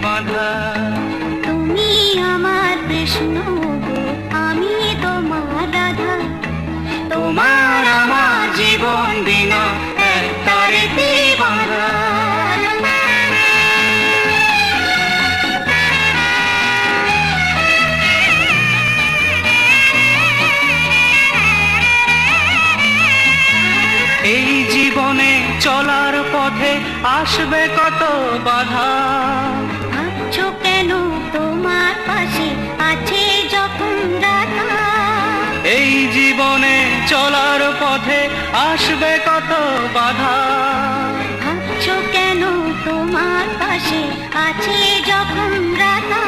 বাঁধা। তুমি আমার কৃষ্ণ গো, আমি তোমার রাধা। তোমার আমার জীবন বিনা এক তারেতে বাঁধা। এই জীবনে চলার পথে আসবে কত বাধা। ভাবছো কেন তোমার পাশে আছে যখন রাধা। এই জীবনে চলার পথে আসবে কত বাধা। ভাবছো কেন তোমার পাশে আছে যখন রাধা।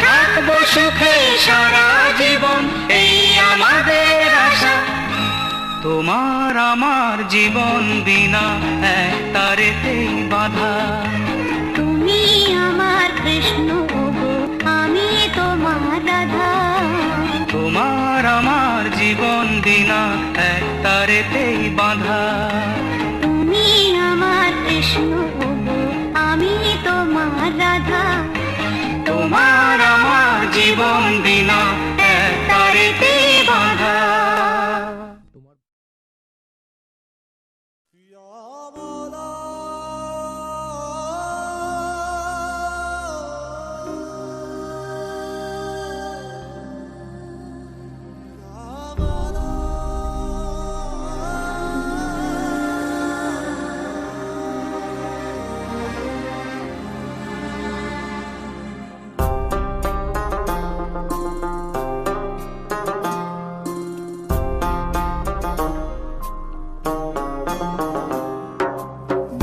থাকবো সুখে সারা জীবন এই আমাদের আশা। তোমার আমার জীবন বিনা এক তারেতেই বাঁধা। তুমি আমার কৃষ্ণ গো, আমি তোমার রাধা। তোমার আমার জীবন বিনা এক তারেতেই বাঁধা। তুমি আমার কৃষ্ণ গো, আমি তোমার রাধা। তোমার আমার জীবন বিনা এক তারেতেই বাঁধা।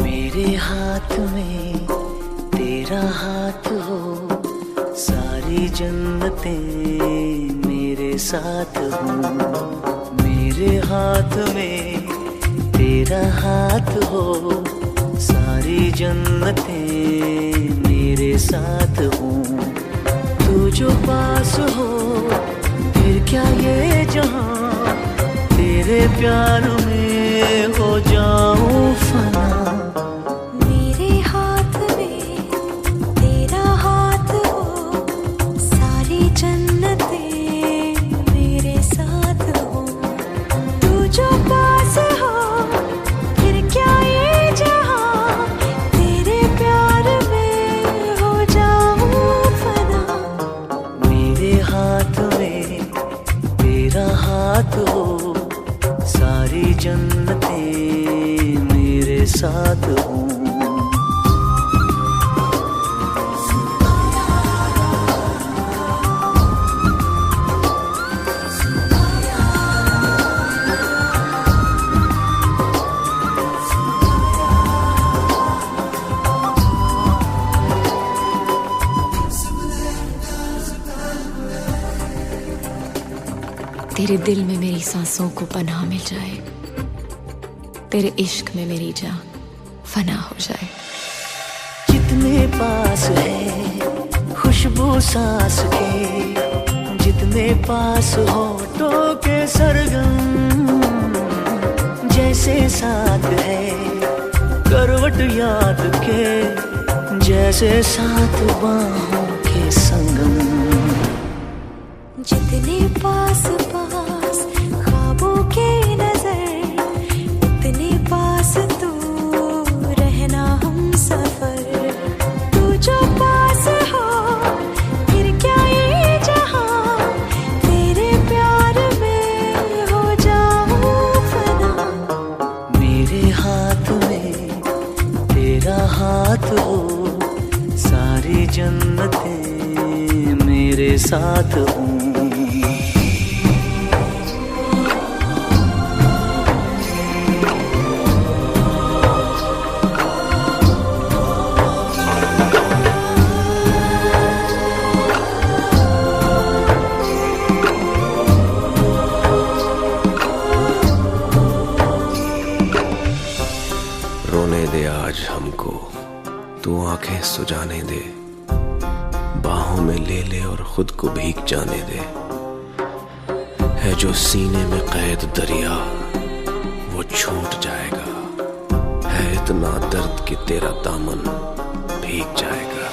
मेरे हाथ में तेरा हाथ हो, सारी जन्नतें मेरे साथ हो। मेरे हाथ में तेरा हाथ हो, सारी जन्नतें मेरे साथ हो। तू जो पास हो फिर क्या ये जहां, तेरे प्यार में हो जाऊं फना। मेरे हाथ में तेरा हाथ हो, सारी जन्नतें मेरे साथ हो। तू जो पास हो फिर क्या ये जहां, तेरे प्यार में हो जाऊं फना। मेरे हाथ में तेरा हाथ हो, सारी जन्नतें मेरे साथ हो। तेरे दिल में मेरी सांसों को पनाह मिल जाए, तेरे इश्क में मेरी जान फना हो जाए। जितने पास है खुशबू सांस के, जितने पास होठों के सरगम, जैसे साथ है करवट याद के, जैसे साथ बाहों के संगम। जितने पास पास ख्वाबों के नजर, उतने पास तू रहना हम सफर। तू जो पास हो फिर क्या ये जहां, तेरे प्यार में हो जाऊं फना। मेरे हाथ में तेरा हाथ हो, सारी जन्नतें मेरे साथ हो। रोने दे आज हमको, तू आंखें सुजाने दे, बाहों में ले ले और खुद को भीग जाने दे। है जो सीने में कैद दरिया वो छूट जाएगा, है इतना दर्द कि तेरा दामन भीग जाएगा।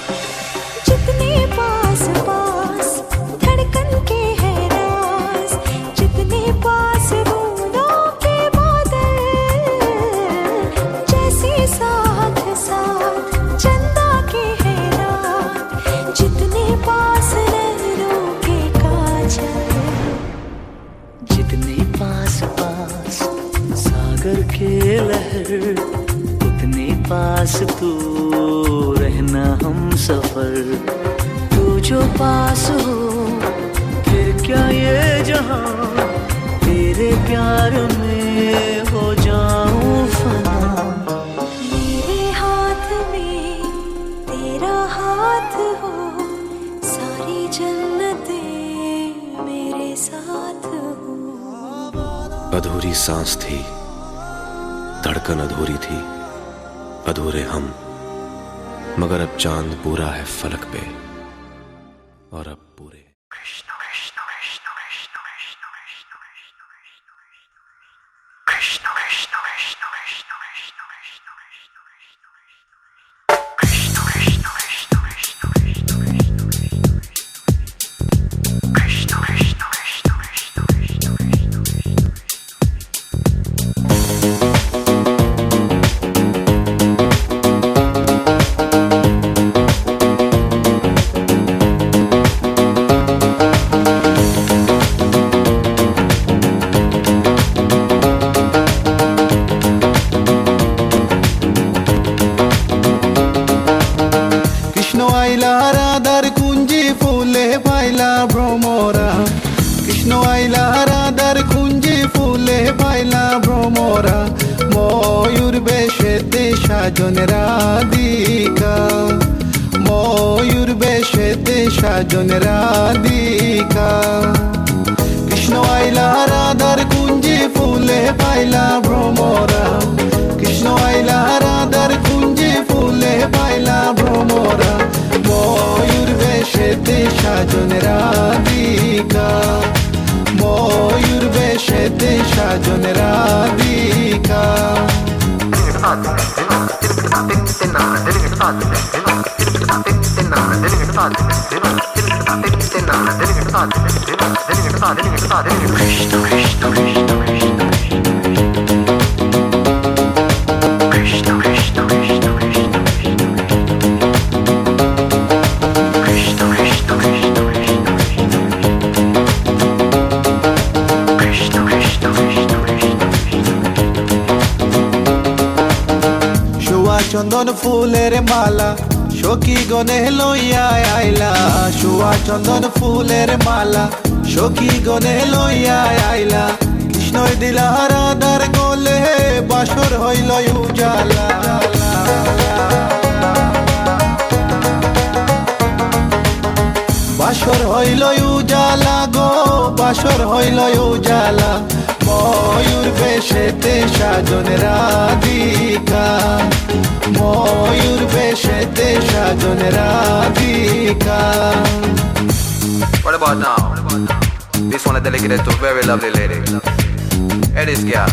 पास तू रहना हम सफर तू जो पास हो फिर क्या ये जहां तेरे प्यार में हो जाऊं फना मेरे हाथ में तेरा हाथ हो सारी जन्नतें मेरे साथ हो अधूरी सांस थी धड़कन अधूरी थी अधूरे हम मगर अब चांद पूरा है फलक पे और अब पूरे সাজন রাধিকা কৃষ্ণ আইলা রাধার কুঞ্জে ফুলে পাইলা ভ্রমরা কৃষ্ণ আইলা রাধার কুঞ্জে ফুলে পাইলা ভ্রমরা ময়ূর বেশেতে সাজন রাধিকা ময়ূর বেশেতে সাজন রাধিকা চন্দন ফুলের মালা সখী গনে লইয়া আইলা শুয়া চন্দন ফুলের মালা সখী গনে লইয়া আইলা কৃষ্ণই দিলা রাধার গলে বাসর হইল উজালা বাসর হইল উজালা গো বাসর হইল উজালা ময়ূর বেশেতে সাজন রাধিকা ময়ূর বেশেতে সাজন Radhika What about now? This one is dedicated to a very lovely lady. Hey this girl,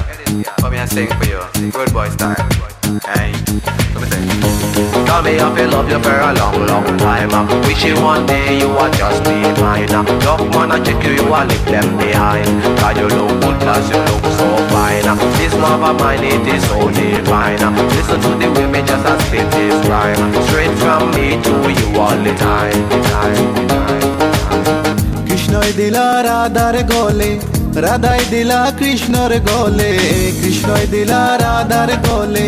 come here and sing for you. Good boy style. Hey, let me sing. Tell me if you love you for a long, long time. Wishing one day you would just be mine. Tough man, I check you, you will leave them behind. Cause you look good, cause you look so fine. This love of mine, it is so divine. Listen to the way me just a spit this rhyme. Straight from me to you all the time, the time, the time. কৃষ্ণই দিলা রাধার গলে রাধাই দিলা কৃষ্ণর গলে কৃষ্ণই দিলা রাধার গলে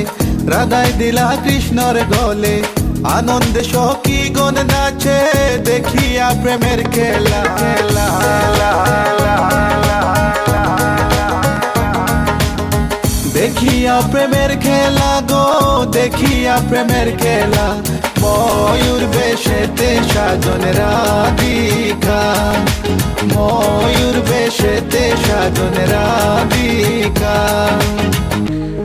রাধাই দিলা কৃষ্ণর গলে আনন্দে সখী গণ নাচে দেখিয়া প্রেমের খেলা খেলা দেখিয়া প্রেমের খেলা গো দেখিয়া প্রেমের খেলা ময়ূর বেশেতে সাজন রাধিকা ময়ূর বেশেতে সাজন Radhika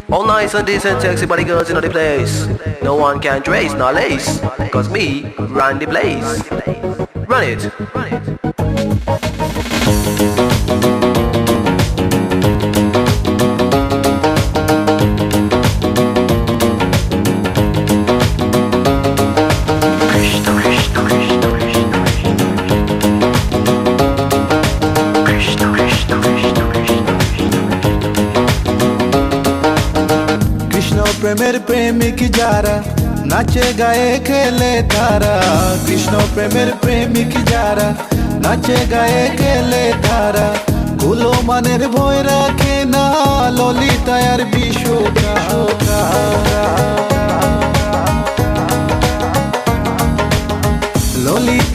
All nice and decent, sexy body girls in the place. No one can trace nor lace. Cause me run the place. Run it. Run it. প্রেমের প্রেমিক যারা নাচে গায়ে খেলে তারা কৃষ্ণ প্রেমের প্রেমিক যারা নাচে গায়ে খেলে তারা কুলো মানের ভয় রাখে না ললিতা আর বিশোকা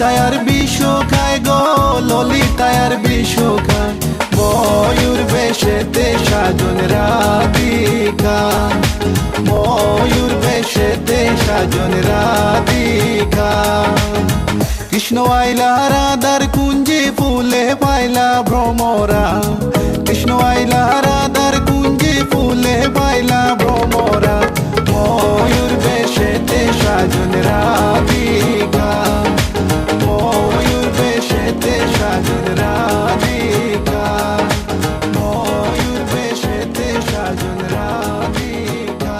ললিতায় আর বিষ খায় গো, ললিতায় আর বিষ খায়, ময়ূর বেশেতে সাজন রাধিকা, ময়ূর বেশেতে সাজন রাধিকা। কৃষ্ণ আইলা রাধার কুঞ্জে ফুলে পাইলা ভ্রমরা, কৃষ্ণ আইলা রাধার কুঞ্জে ফুলে পাইলা ভ্রমরা, ময়ূর বেশেতে সাজন রাধিকা, ময়ূর বেশেতে সাজন রাধিকা, ময়ূর বেশেতে সাজন রাধিকা,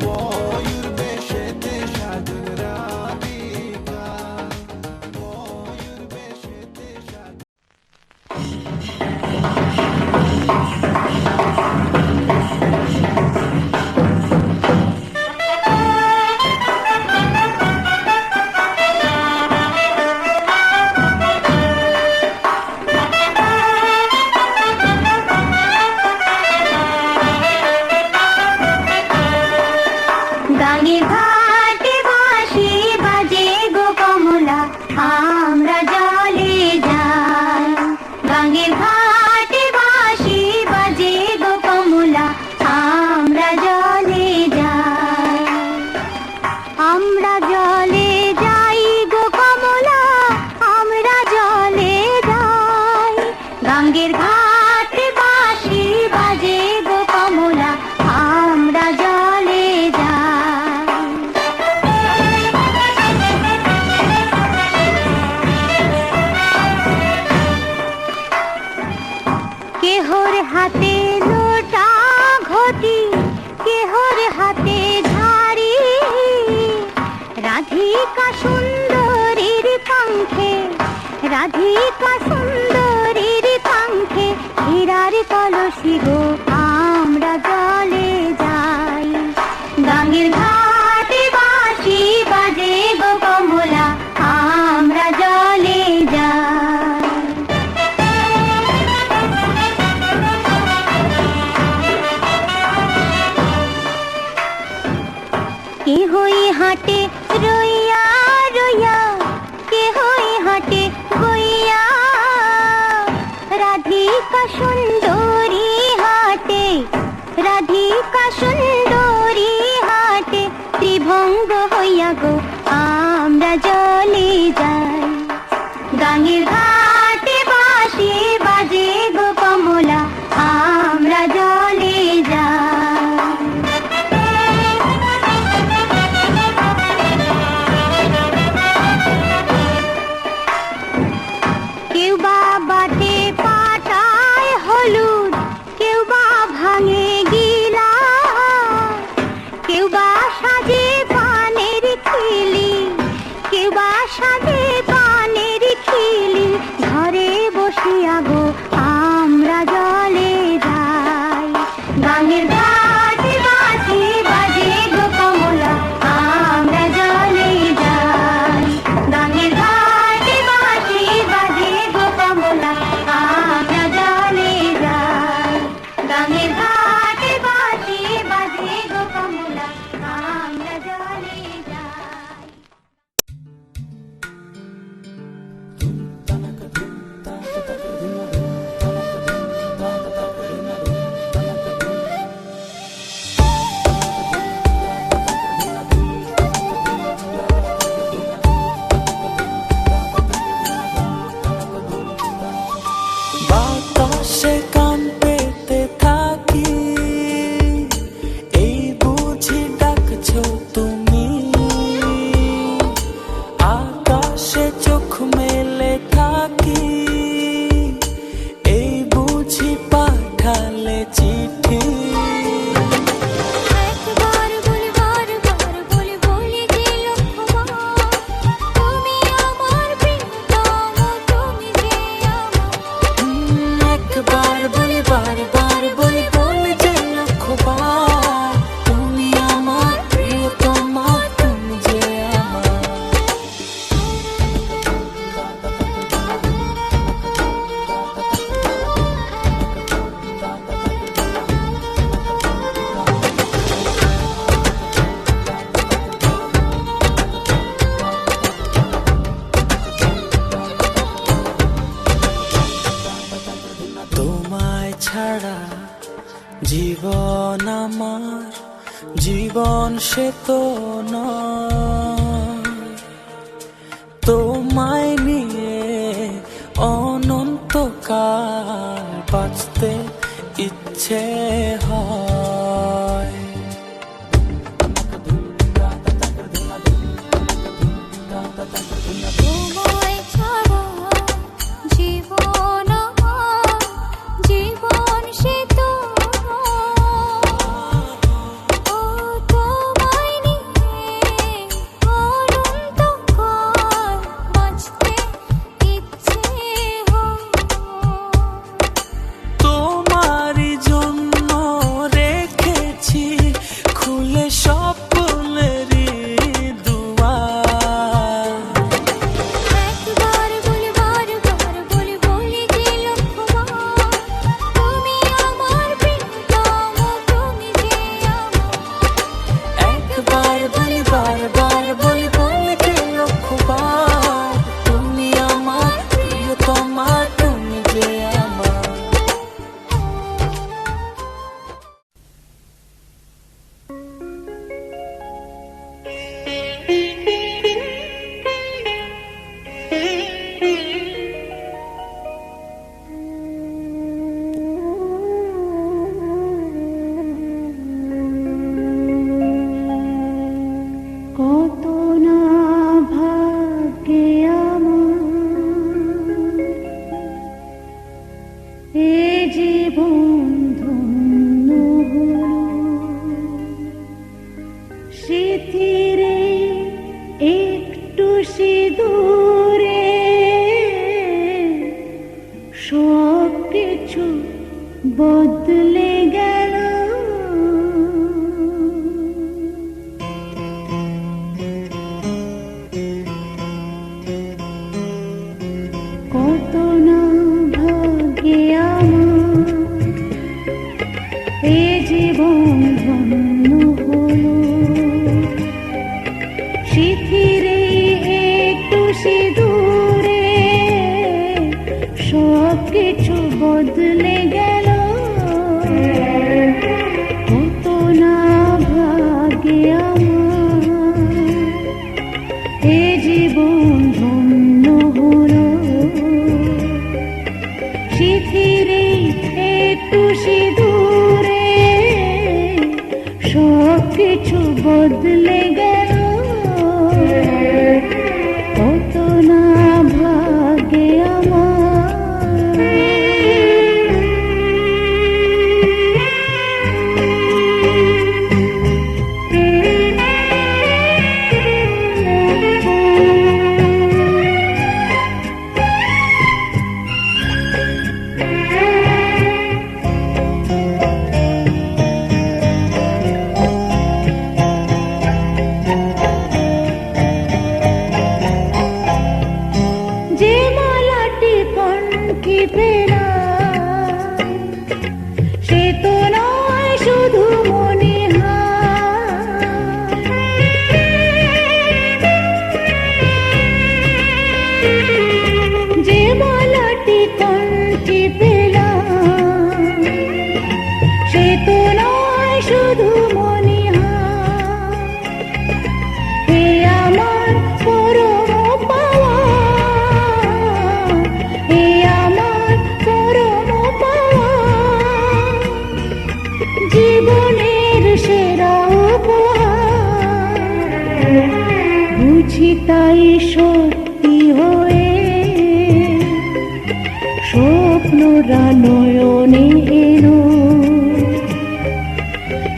ময়ূর বেশেতে সাজন রাধিকা, ময়ূর বেশেতে সাজন। গাঙে ঘাটে বাঁশি বাজে গো কমলা, আমরা জলে যাই। গাঙে ঘাটে বাঁশি বাজে গো কমলা, আমরা জলে যাই। আমরা জলে যাই গো কমলা, আমরা জলে যাই। গাঙ্গের ঘাটে বাঁশি বাজে গো কমলা, আমরা জলে যাই। কেহর হাতে লোটা ঘটি, কেহর হাতে ঝাড়ি, রাধিকা সুন্দরীর কাঙ্ক্ষে, রাধিকা সুন্দরীর কাঙ্ক্ষে, হীরার কলসি গো আমরা জলে যাই। গাঙ্গের ঘাটে বাঁশি বাজে গো কমলা, আমরা জলে যাই। কেহই হাটে রইয়া রইয়া, কেহই হাটে বইয়া, রাধিকা সুন্দরী হাটে, রাধিকা সুন্দরী হাটে, ত্রিভঙ্গ হইয়া গো আমরা জলে যাই। গাঙ্গের ঘাটে বাঁশি বাজে গো কমলা, আমরা জলে যাই। কেউ বা বাটে পাটায় হলুদ, কেউ বা ভাঙে গিলা, কেউ বা সাজে পানের খিলি, কেউ বা সাজে পানের খিলি, ঘরে বসিয়া গো আমরা জলে যাই। গাঙ্গের ঘাটে বাঁশি বাজে গো কমলা, আমরা জলে যাই। গাঙ্গের ঘাটে বাঁশি বাজে গো কমলা, আমরা জলে যাই। গাঙ্গের ঘাটে বাঁশি বাজে গো কমলা, আমরা জলে যাই। জীবন আমার জীবন সে তো নয়, তোমায় নিয়ে অনন্তকাল বাঁচতে ইচ্ছে হয়। তোমায় ছাড়া জীবন আমার জীবন সে তো ও তোমায় নিয়ে অনন্তকাল বাঁচতে ইচ্ছে হয়। তোমারই জন্য রেখেছি খুলে স্বপ্নেরই দুয়ার। একবার বলি বারবার বলি বলি যে লক্ষবার তুমি আমার প্রিয়তম তুমি যে আমার। একবার বলি বারবার বলি বলি যে লক্ষবার তুমি আমার প্রিয়তমা তুমি যে আমার। কত না ভাগ্যে আমার এ জীবন ধন্য হলো, স্মৃতির একটু সিঁদুরে সব কিছু বদলে গেল। কত না ভাগ্যে আমার এ জীবন ধন্য হলো, স্মৃতির একটু সিঁদুরে সব কিছু বদলে গেল। কত না ভাগ্যে আমার এ জীবন ধন্য হলো, স্মৃতির একটু সিঁদুরে সব কিছু বদলে গেল। কত না ভাগ্যে আমার। যে মালাটি কণ্ঠে পেলাম সে তো নয় শুধু মনে হয়। যে মালাটি কণ্ঠে পেলাম সে তো নয় শুধু মনে হয়। এ আমার পরম পাওয়া, এ আমার পরম পাওয়া, জীবনের সেরা উপহার। বুঝি তাই সত্যি হয়ে স্বপ্নরা নয়নে এলো,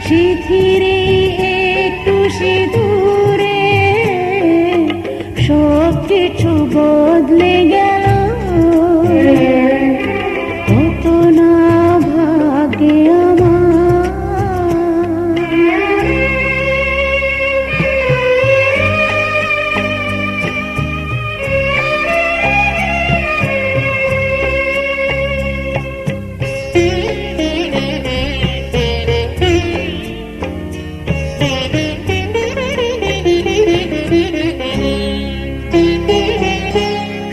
স্মৃতির একটু সিঁদুরে সব কিছু বদলে গেল। কত না ভাগ্যে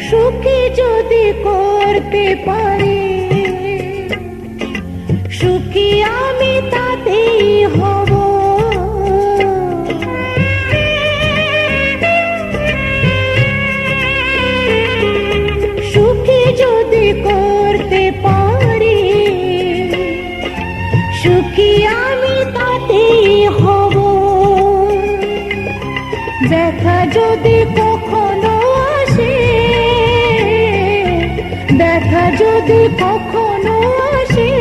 সুখী যদি করতে পারি, সুখী আমি যদি কখনো আসে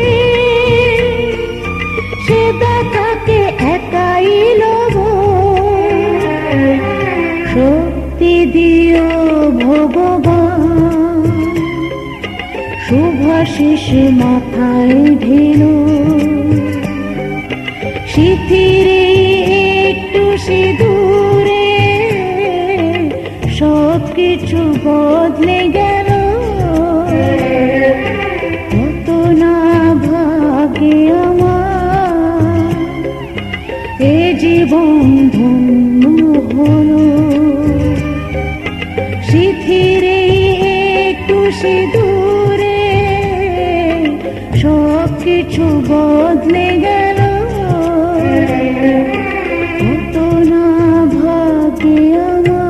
সে ব্যথাকে একাই লব শক্তি দিও ভগবান শুভাশিস মাথায় ঢেলো শিথিরে একটু সিঁদুরে সব কিছু বদলে গেল কত না ভাগে আমার এ জীবন ধন্য হলো শিথিরে একটু সিঁদুরে সব কিছু বদলে গেল কত না ভাগে আমার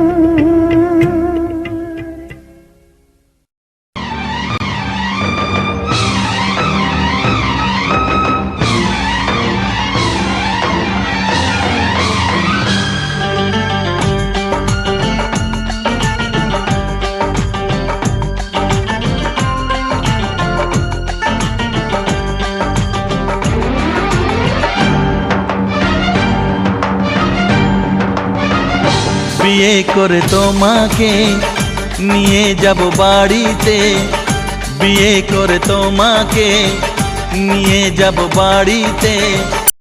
বিয়ে করে তোমাকে নিয়ে যাব বাড়িতে বিয়ে করে তোমাকে নিয়ে যাব বাড়িতে